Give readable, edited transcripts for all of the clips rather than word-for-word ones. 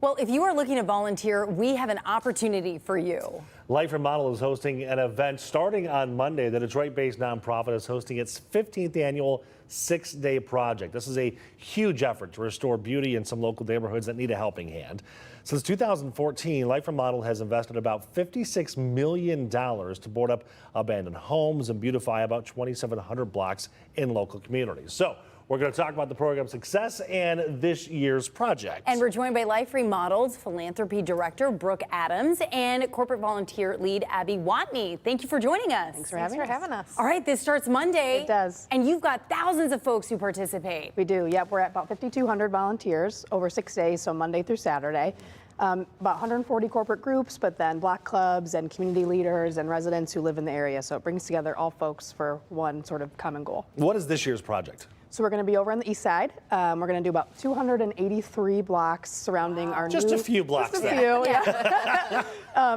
Well, if you are looking to volunteer, we have an opportunity for you. Life Remodeled is hosting an event starting on Monday. The Detroit-based nonprofit is hosting its 15th annual 6-day project. This is a huge effort to restore beauty in some local neighborhoods that need a helping hand. Since 2014, Life Remodeled has invested about $56 million to board up abandoned homes and beautify about 2,700 blocks in local communities. So we're going to talk about the program's success and this year's project. And we're joined by Life Remodeled's Philanthropy Director, Brooke Adams, and Corporate Volunteer Lead, Abby Watney. Thank you for joining us. Thanks for having us. All right, this starts Monday. It does. And you've got thousands of folks who participate. We do, yep. We're at about 5,200 volunteers over 6 days, so Monday through Saturday. About 140 corporate groups, but then block clubs and community leaders and residents who live in the area. So it brings together all folks for one sort of common goal. What is this year's project? So we're going to be over on the east side. We're going to do about 283 blocks surrounding our Just new... a few blocks. Just a few, yeah.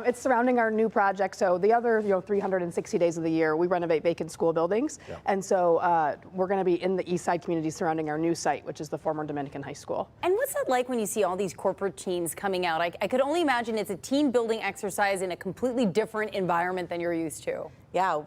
It's surrounding our new project. So the other 360 days of the year, we renovate vacant school buildings. Yeah. And so we're going to be in the east side community surrounding our new site, which is the former Dominican High School. And what's it like when you see all these corporate teams coming out? I could only imagine it's a team building exercise in a completely different environment than you're used to. Yeah,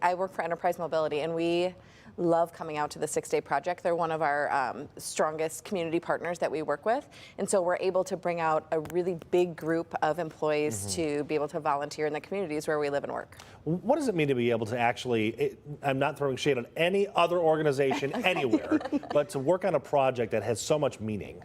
I work for Enterprise Mobility, and we love coming out to the 6-day project. They're one of our strongest community partners that we work with. And so we're able to bring out a really big group of employees to be able to volunteer in the communities where we live and work. What does it mean to be able to actually, I'm not throwing shade on any other organization anywhere, but to work on a project that has so much meaning?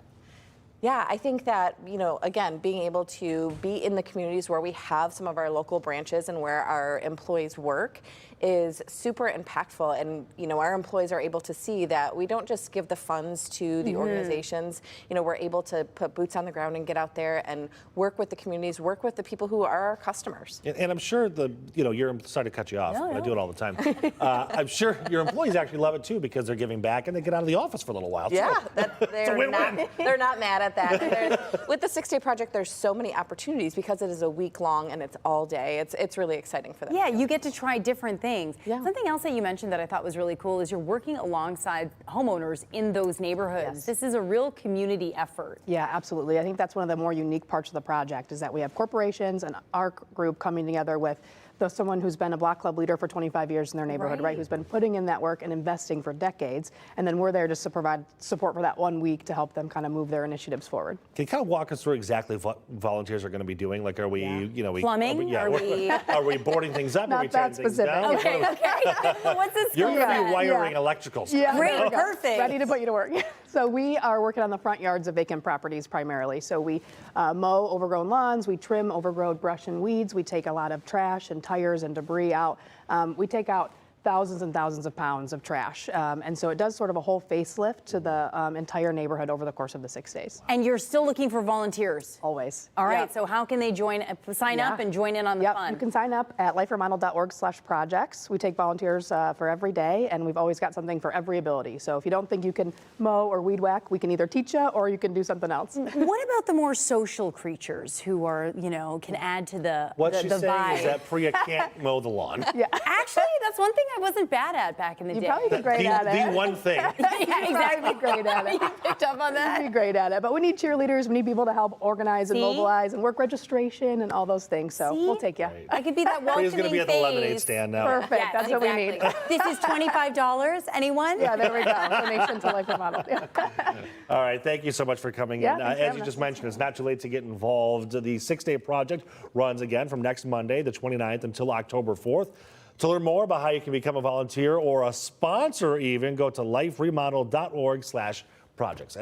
Yeah, I think that, again, being able to be in the communities where we have some of our local branches and where our employees work is super impactful. And, our employees are able to see that we don't just give the funds to the organizations. We're able to put boots on the ground and get out there and work with the communities, work with the people who are our customers. And I'm sure sorry to cut you off, but I do it all the time. I'm sure your employees actually love it too because they're giving back and they get out of the office for a little while. Yeah, so they're not mad at that. With the 6-day project, there's so many opportunities because it is a week long and it's all day. It's really exciting for them. Yeah, you get to try different things. Yeah. Something else that you mentioned that I thought was really cool is you're working alongside homeowners in those neighborhoods. Yes. This is a real community effort. Yeah, absolutely. I think that's one of the more unique parts of the project is that we have corporations and our group coming together with someone who's been a block club leader for 25 years in their neighborhood, right? Who's been putting in that work and investing for decades. And then we're there just to provide support for that 1 week to help them kind of move their initiatives forward. Can you kind of walk us through exactly what volunteers are going to be doing? Like, are we, plumbing? Are we boarding things up? Not are we tearing things down? Okay. What's this? You're going to be wiring electrical stuff. Yeah, great, perfect. Ready to put you to work. So we are working on the front yards of vacant properties primarily. So we mow overgrown lawns, we trim overgrown brush and weeds, we take a lot of trash and tires and debris out. We take out thousands and thousands of pounds of trash. And so it does sort of a whole facelift to the entire neighborhood over the course of the 6 days. And you're still looking for volunteers? Always. All right, so how can they sign up and join in on the fun? You can sign up at liferemodeled.org/projects. We take volunteers for every day, and we've always got something for every ability. So if you don't think you can mow or weed whack, we can either teach you or you can do something else. What about the more social creatures who are, can add to the What she's saying vibe? is that Priya can't mow the lawn. Yeah. Actually, that's one thing I wasn't bad at back in the day. You'd probably be great at it. The one thing. Yeah, exactly. Be great at it. You picked up on that? You'd be great at it. But we need cheerleaders. We need people to help organize and mobilize and work registration and all those things. So we'll take you. Right. I could be that welcoming Priya's going to be at the lemonade stand now. Perfect. Yes, That's what we need. This is $25. Anyone? Yeah, there we go. Donation to Life Remodeled. Yeah. All right, thank you so much for coming Yeah, in. thanks for As having you us. just mentioned, it's not too late to get involved. The 6-day project runs again from next Monday, the 29th, until October 4th. To learn more about how you can become a volunteer or a sponsor even, go to liferemodeled.org/projects.